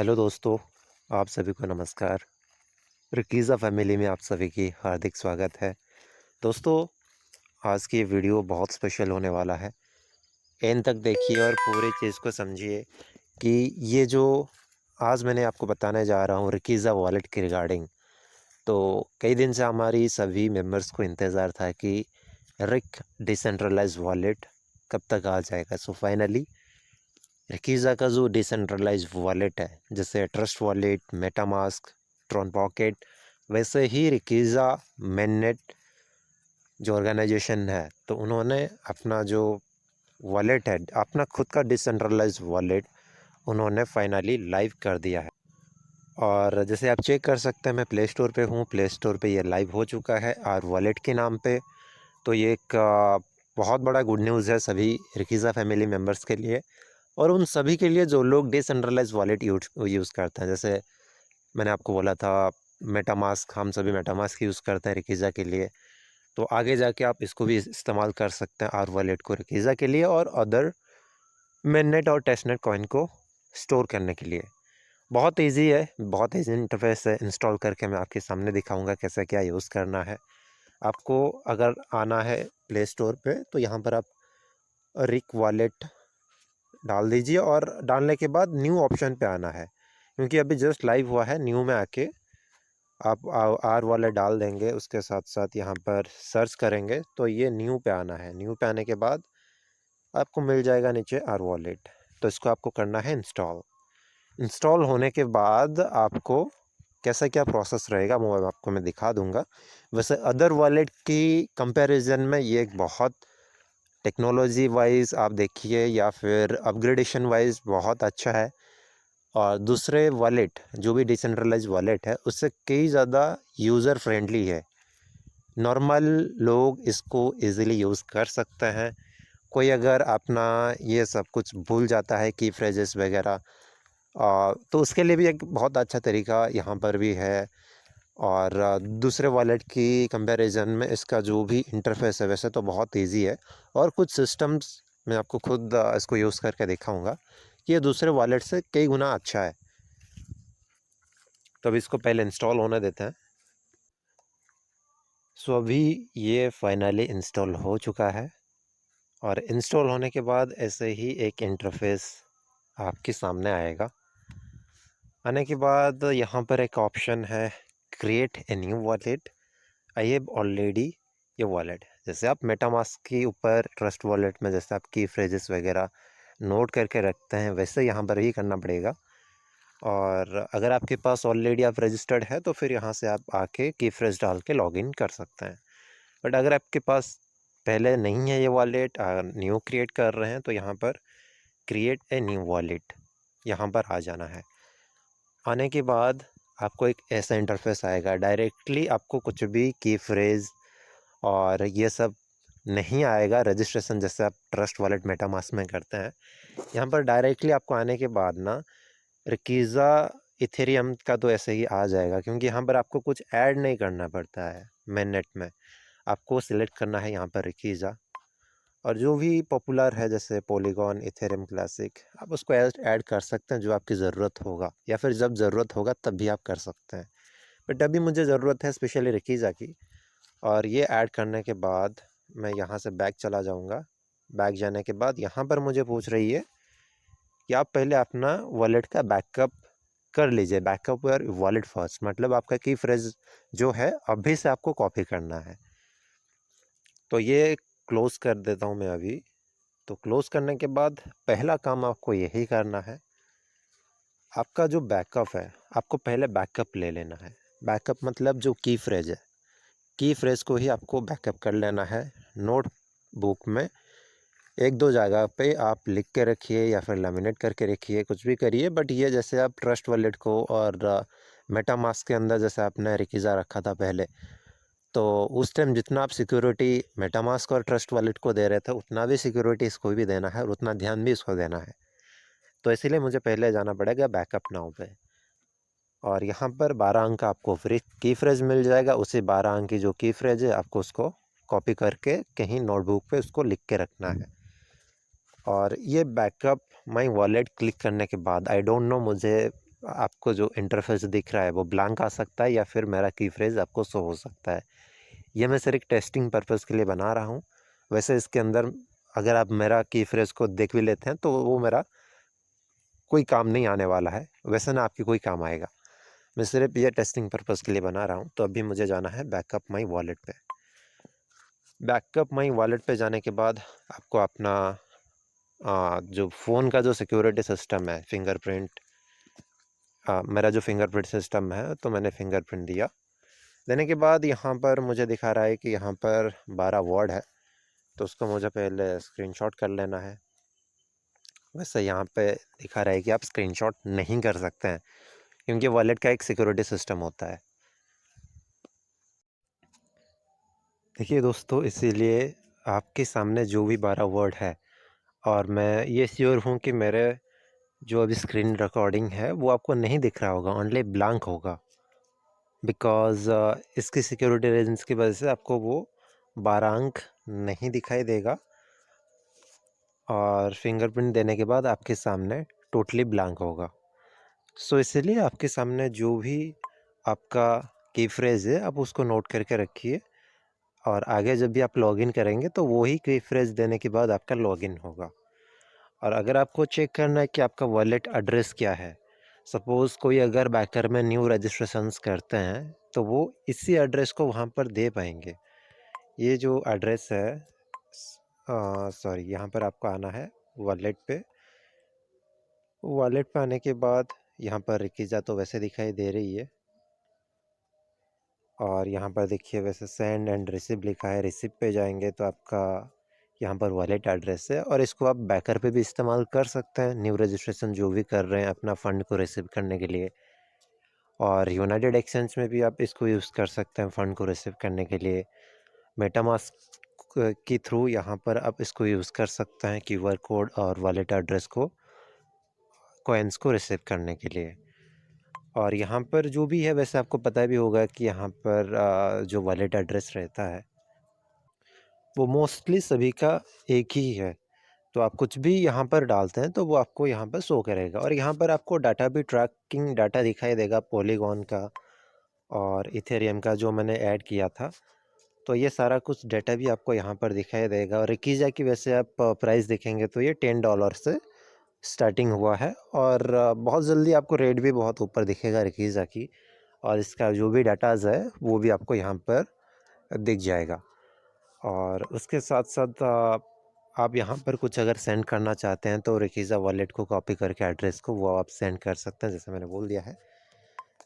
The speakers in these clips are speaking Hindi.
हेलो दोस्तों, आप सभी को नमस्कार। रिकीज़ा फैमिली में आप सभी की हार्दिक स्वागत है। दोस्तों, आज की ये वीडियो बहुत स्पेशल होने वाला है। एंड तक देखिए और पूरी चीज़ को समझिए कि ये जो आज मैंने आपको बताने जा रहा हूँ रिकीज़ा वॉलेट के रिगार्डिंग, तो कई दिन से हमारी सभी मेंबर्स को इंतज़ार था कि रिक डिसेंट्रलाइज़्ड वॉलेट कब तक आ जाएगा। सो फाइनली रिकीज़ा का जो डिसेंट्रलाइज्ड वॉलेट है, जैसे trust wallet, MetaMask, Tron pocket, वैसे ही रिकीज़ा मेननेट जो ऑर्गेनाइजेशन है, तो उन्होंने अपना जो वॉलेट है, अपना खुद का डिसेंट्रलाइज्ड वॉलेट उन्होंने फाइनली लाइव कर दिया है। और जैसे आप चेक कर सकते हैं, मैं प्ले स्टोर पे हूँ, प्ले स्टोर पे ये लाइव हो चुका है और वॉलेट के नाम पे। तो ये एक बहुत बड़ा गुड न्यूज़ है सभी रिकीज़ा फैमिली मेम्बर्स के लिए और उन सभी के लिए जो लोग डिसेंट्रलाइज्ड वॉलेट यूज़ करते हैं। जैसे मैंने आपको बोला था मेटामास्क, हम सभी मेटामास्क यूज़ करते हैं रिकीज़ा के लिए, तो आगे जाके आप इसको भी इस्तेमाल कर सकते हैं आर वॉलेट को रिकीज़ा के लिए और अदर मेननेट और टेस्टनेट कॉइन को स्टोर करने के लिए। बहुत ईजी है, बहुत ईजी इंटरफेस है। इंस्टॉल करके मैं आपके सामने दिखाऊंगा कैसे क्या यूज़ करना है। आपको अगर आना है प्ले स्टोर पे, तो यहाँ पर आप रिक वॉलेट डाल दीजिए और डालने के बाद न्यू ऑप्शन पे आना है, क्योंकि अभी जस्ट लाइव हुआ है। न्यू में आके आप आर वॉलेट डाल देंगे, उसके साथ साथ यहाँ पर सर्च करेंगे तो ये न्यू पे आना है। न्यू पे आने के बाद आपको मिल जाएगा नीचे आर वॉलेट, तो इसको आपको करना है इंस्टॉल। इंस्टॉल होने के बाद आपको कैसा क्या प्रोसेस रहेगा वो आपको मैं दिखा दूंगा। वैसे अदर वॉलेट की कंपैरिजन में ये एक बहुत टेक्नोलॉजी वाइज आप देखिए या फिर अपग्रेडेशन वाइज बहुत अच्छा है। और दूसरे वॉलेट जो भी डिसेंट्रलाइज वॉलेट है उससे कई ज़्यादा यूज़र फ्रेंडली है। नॉर्मल लोग इसको इजीली यूज़ कर सकते हैं। कोई अगर अपना ये सब कुछ भूल जाता है की फ्रेजेस वगैरह, तो उसके लिए भी एक बहुत अच्छा तरीका यहाँ पर भी है। और दूसरे वॉलेट की कंपैरिजन में इसका जो भी इंटरफेस है वैसे तो बहुत इजी है। और कुछ सिस्टम्स मैं आपको खुद इसको यूज़ करके दिखाऊंगा कि ये दूसरे वॉलेट से कई गुना अच्छा है। तो अभी इसको पहले इंस्टॉल होने देते हैं। सो अभी ये फाइनली इंस्टॉल हो चुका है और इंस्टॉल होने के बाद ऐसे ही एक इंटरफेस आपके सामने आएगा। आने के बाद यहाँ पर एक ऑप्शन है create a new wallet. I have already ये वॉलेट, जैसे आप मेटामास्क के ऊपर ट्रस्ट वॉलेट में जैसे आप की फ्रेजेस वगैरह नोट करके रखते हैं वैसे यहाँ पर भी करना पड़ेगा। और अगर आपके पास ऑलरेडी आप रजिस्टर्ड है तो फिर यहाँ से आप आके की फ्रेज डाल के लॉगिन कर सकते हैं। बट अगर आपके पास पहले नहीं है ये वॉलेट, न्यू क्रिएट कर रहे हैं, तो यहाँ पर क्रिएट ए न्यू वॉलेट यहाँ पर आ जाना है। आने के बाद आपको एक ऐसा इंटरफेस आएगा, डायरेक्टली आपको कुछ भी की फ्रेज और ये सब नहीं आएगा रजिस्ट्रेशन जैसे आप ट्रस्ट वॉलेट मेटामास्क में करते हैं। यहाँ पर डायरेक्टली आपको आने के बाद ना रिकीज़ा इथेरियम का तो ऐसे ही आ जाएगा, क्योंकि यहाँ पर आपको कुछ ऐड नहीं करना पड़ता है। मेननेट में आपको सिलेक्ट करना है यहाँ पर रिकीज़ा और जो भी पॉपुलर है जैसे पॉलीगॉन, इथेरियम क्लासिक, आप उसको ऐड कर सकते हैं जो आपकी ज़रूरत होगा, या फिर जब ज़रूरत होगा तब भी आप कर सकते हैं। बट अभी मुझे ज़रूरत है स्पेशली रिकीज़ा की। और ये ऐड करने के बाद मैं यहाँ से बैक चला जाऊँगा। बैक जाने के बाद यहाँ पर मुझे पूछ रही है कि आप पहले अपना वॉलेट का बैकअप कर लीजिए। बैकअप योर वॉलेट फर्स्ट, मतलब आपका की फ्रेज जो है अभी से आपको कॉपी करना है। तो ये क्लोज़ कर देता हूँ मैं अभी। तो क्लोज़ करने के बाद पहला काम आपको यही करना है, आपका जो बैकअप है आपको पहले बैकअप ले लेना है। बैकअप मतलब जो की फ्रेज है, की फ्रेज को ही आपको बैकअप कर लेना है। नोट बुक में एक दो जगह पे आप लिख के रखिए या फिर लेमिनेट करके रखिए, कुछ भी करिए। बट ये जैसे आप ट्रस्ट वॉलेट को और मेटामास्क के अंदर जैसे आपने रिकीज़ा रखा था पहले, तो उस टाइम जितना आप सिक्योरिटी मेटामास्क और ट्रस्ट वॉलेट को दे रहे थे उतना भी सिक्योरिटी इसको भी देना है और उतना ध्यान भी इसको देना है। तो इसीलिए मुझे पहले जाना पड़ेगा बैकअप नाउ पे। और यहाँ पर 12 अंक का आपको फ्री की फ्रेज मिल जाएगा। उसी 12 अंक की जो की फ्रेज है आपको उसको कॉपी करके कहीं नोटबुक पे उसको लिख के रखना है। और ये बैकअप माई वॉलेट क्लिक करने के बाद आई डोंट नो मुझे आपको जो इंटरफेस दिख रहा है वो ब्लैंक आ सकता है या फिर मेरा की फ्रेज़ आपको शो हो सकता है। ये मैं सिर्फ टेस्टिंग पर्पज़ के लिए बना रहा हूँ। वैसे इसके अंदर अगर आप मेरा की फ्रेज़ को देख भी लेते हैं तो वो मेरा कोई काम नहीं आने वाला है, वैसे ना आपके कोई काम आएगा। मैं सिर्फ ये टेस्टिंग पर्पज़ के लिए बना रहा हूँ। तो अभी मुझे जाना है बैकअप माई वॉलेट पे। बैकअप माई वॉलेट पे जाने के बाद आपको अपना जो फ़ोन का जो सिक्योरिटी सिस्टम है फिंगरप्रिंट, मेरा जो फिंगरप्रिंट सिस्टम है तो मैंने फिंगरप्रिंट दिया। देने के बाद यहाँ पर मुझे दिखा रहा है कि यहाँ पर 12 वर्ड है, तो उसको मुझे पहले स्क्रीनशॉट कर लेना है। वैसे यहाँ पे दिखा रहा है कि आप स्क्रीनशॉट नहीं कर सकते हैं क्योंकि वॉलेट का एक सिक्योरिटी सिस्टम होता है। देखिए दोस्तों, इसीलिए आपके सामने जो भी 12 वर्ड है, और मैं ये श्योर हूँ कि मेरे जो अभी स्क्रीन रिकॉर्डिंग है वो आपको नहीं दिख रहा होगा, ओनली ब्लैंक होगा। बिकॉज़ इसकी सिक्योरिटी रीजंस की वजह से आपको वो 12 अंक नहीं दिखाई देगा, और फिंगरप्रिंट देने के बाद आपके सामने टोटली ब्लैंक होगा। सो इसीलिए आपके सामने जो भी आपका की फ्रेज़ है आप उसको नोट करके रखिए, और आगे जब भी आप लॉगिन करेंगे तो वही की फ्रेज़ देने के बाद आपका लॉगिन होगा। और अगर आपको चेक करना है कि आपका वॉलेट एड्रेस क्या है, सपोज़ कोई अगर बैकर में न्यू रजिस्ट्रेशंस करते हैं तो वो इसी एड्रेस को वहाँ पर दे पाएंगे। ये जो एड्रेस है, सॉरी, यहाँ पर आपको आना है वॉलेट पे। वॉलेट पे आने के बाद यहाँ पर रिकीज़ा तो वैसे दिखाई दे रही है, और यहाँ पर देखिए वैसे सेंड एंड रिसीव लिखा है। रिसीव पे जाएंगे तो आपका यहाँ पर वॉलेट एड्रेस है, और इसको आप बैकर पे भी इस्तेमाल कर सकते हैं, न्यू रजिस्ट्रेशन जो भी कर रहे हैं अपना फ़ंड को रिसीव करने के लिए। और यूनाइटेड एक्सचेंज में भी आप इसको यूज़ कर सकते हैं फ़ंड को रिसीव करने के लिए। मेटामास्क के थ्रू यहाँ पर आप इसको यूज़ कर सकते हैं क्यूआर कोड और वॉलेट एड्रेस को, कॉइन्स को रिसीव करने के लिए। और यहाँ पर जो भी है, वैसे आपको पता भी होगा कि यहाँ पर जो वॉलेट एड्रेस रहता है वो मोस्टली सभी का एक ही है। तो आप कुछ भी यहाँ पर डालते हैं तो वो आपको यहाँ पर शो करेगा, और यहाँ पर आपको डाटा भी, ट्रैकिंग डाटा दिखाई देगा पॉलीगॉन का और इथेरियम का जो मैंने ऐड किया था। तो ये सारा कुछ डाटा भी आपको यहाँ पर दिखाई देगा। और रिकीज़ा की वैसे आप प्राइस देखेंगे तो ये $10 से स्टार्टिंग हुआ है, और बहुत जल्दी आपको रेट भी बहुत ऊपर दिखेगा रिकीज़ा की, और इसका जो भी डाटाज़ है वो भी आपको यहाँ पर दिख जाएगा। और उसके साथ-साथ आप यहाँ पर कुछ अगर सेंड करना चाहते हैं तो रिकीज़ा वॉलेट को कॉपी करके एड्रेस को वो आप सेंड कर सकते हैं, जैसे मैंने बोल दिया है।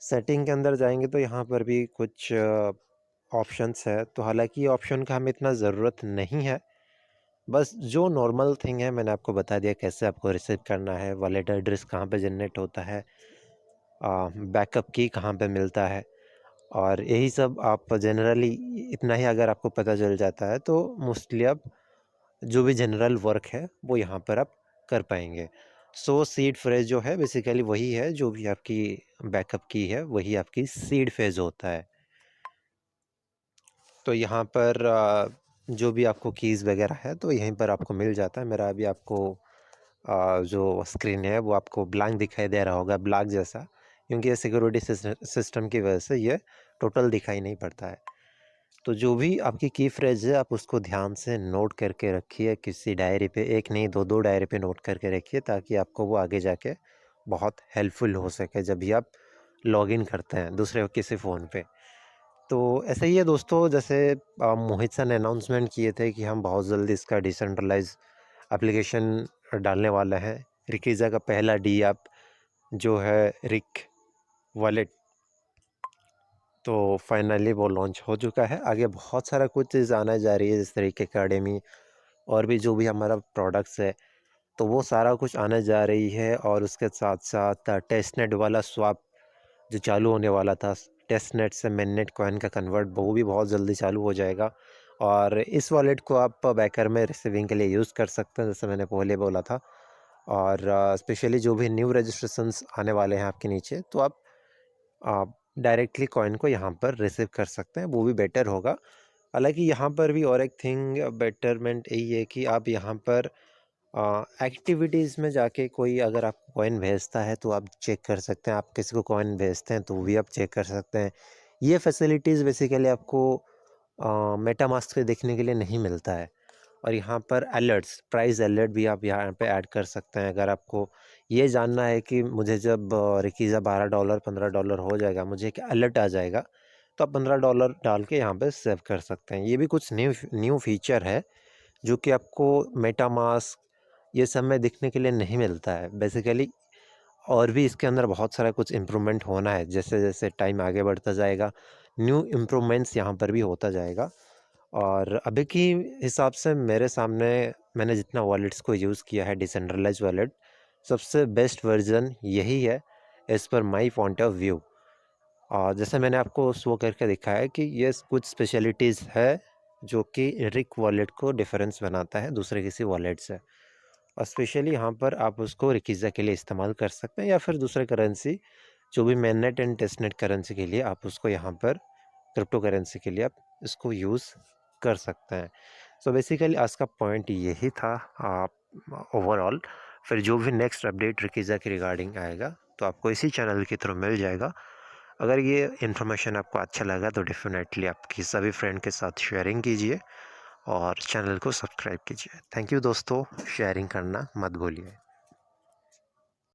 सेटिंग के अंदर जाएँगे तो यहाँ पर भी कुछ ऑप्शंस है, तो हालाँकि ये ऑप्शन का हमें इतना ज़रूरत नहीं है। बस जो नॉर्मल थिंग है मैंने आपको बता दिया, कैसे आपको रिसीव करना है, वॉलेट एड्रेस कहाँ पे जनरेट होता है, बैकअप की कहाँ पे मिलता है, और यही सब आप जनरली इतना ही अगर आपको पता चल जाता है तो मोस्टली आप जो भी जनरल वर्क है वो यहाँ पर आप कर पाएंगे। सो सीड फ्रेज जो है बेसिकली वही है, जो भी आपकी बैकअप की है वही आपकी सीड फेज होता है। तो यहाँ पर जो भी आपको कीज़ वगैरह है तो यहीं पर आपको मिल जाता है। मेरा अभी आपको जो स्क्रीन है वो आपको ब्लैंक दिखाई दे रहा होगा, ब्लैक जैसा, क्योंकि ये सिक्योरिटी सिस्टम की वजह से ये टोटल दिखाई नहीं पड़ता है। तो जो भी आपकी की फ्रेज है आप उसको ध्यान से नोट करके रखिए किसी डायरी पे, एक नहीं दो डायरी पे नोट करके रखिए, ताकि आपको वो आगे जाके बहुत हेल्पफुल हो सके जब भी आप लॉगिन करते हैं दूसरे किसी फ़ोन पे। तो ऐसा ही है दोस्तों, जैसे मोहित सर ने अनाउंसमेंट किए थे कि हम बहुत जल्दी इसका डिसेंट्रलाइज एप्लीकेशन डालने वाला है। रिकीज़ा का पहला डी ऐप जो है रिक वॉलेट, तो फाइनली वो लॉन्च हो चुका है। आगे बहुत सारा कुछ चीज़ आने जा रही है, जिस तरीके अकेडमी और भी जो भी हमारा प्रोडक्ट्स है तो वो सारा कुछ आने जा रही है। और उसके साथ साथ टेस्टनेट वाला स्वैप जो चालू होने वाला था, टेस्टनेट से मेननेट कॉइन का कन्वर्ट, वो भी बहुत जल्दी चालू हो जाएगा। और इस वॉलेट को आप बैकर में रिसीविंग के लिए यूज़ कर सकते हैं, जैसे मैंने पहले बोला था। और स्पेशली जो भी न्यू रजिस्ट्रेशंस आने वाले हैं आपके नीचे, तो आप डायरेक्टली कॉइन को यहाँ पर रिसीव कर सकते हैं, वो भी बेटर होगा। हालांकि यहाँ पर भी और एक थिंग बेटरमेंट यही है कि आप यहाँ पर एक्टिविटीज़ में जाके कोई अगर आपको कॉइन भेजता है तो आप चेक कर सकते हैं, आप किसी को कॉइन भेजते हैं तो भी आप चेक कर सकते हैं। ये फैसिलिटीज़ बेसिकली आपको मेटामास्क पे देखने के लिए नहीं मिलता है। और यहाँ पर अलर्ट्स, प्राइस अलर्ट भी आप यहाँ पे ऐड कर सकते हैं। अगर आपको ये जानना है कि मुझे जब रिकीज़ा $12 $15 हो जाएगा, मुझे एक अलर्ट आ जाएगा, तो आप $15 डाल के यहाँ पे सेव कर सकते हैं। ये भी कुछ न्यू फीचर है जो कि आपको मेटामास्क ये सब में दिखने के लिए नहीं मिलता है बेसिकली। और भी इसके अंदर बहुत सारा कुछ इम्प्रूवमेंट होना है, जैसे-जैसे टाइम आगे बढ़ता जाएगा, न्यू इम्प्रूवमेंट्स यहाँ पर भी होता जाएगा। और अभी की हिसाब से मेरे सामने मैंने जितना वॉलेट्स को यूज़ किया है डिसेंट्रलाइज़्ड वॉलेट, सबसे बेस्ट वर्ज़न यही है as per my point of view. और जैसे मैंने आपको शो करके दिखाया है कि ये कुछ स्पेशलिटीज़ है जो कि रिक वॉलेट को डिफरेंस बनाता है दूसरे किसी वॉलेट से। और स्पेशली यहाँ पर आप उसको रिकीज़ा के लिए इस्तेमाल कर सकते हैं या फिर दूसरे करेंसी जो भी मेननेट एंड टेस्टनेट करेंसी के लिए आप उसको यहाँ पर क्रिप्टो करेंसी के लिए आप इसको यूज़ कर सकते हैं। सो बेसिकली आज का पॉइंट यही था। आप ओवरऑल फिर जो भी नेक्स्ट अपडेट रिकीज़ा के रिगार्डिंग आएगा तो आपको इसी चैनल के थ्रू मिल जाएगा। अगर ये इन्फॉर्मेशन आपको अच्छा लगा तो डेफ़िनेटली आपकी सभी फ्रेंड के साथ शेयरिंग कीजिए और चैनल को सब्सक्राइब कीजिए। थैंक यू दोस्तों, शेयरिंग करना मत भूलिए।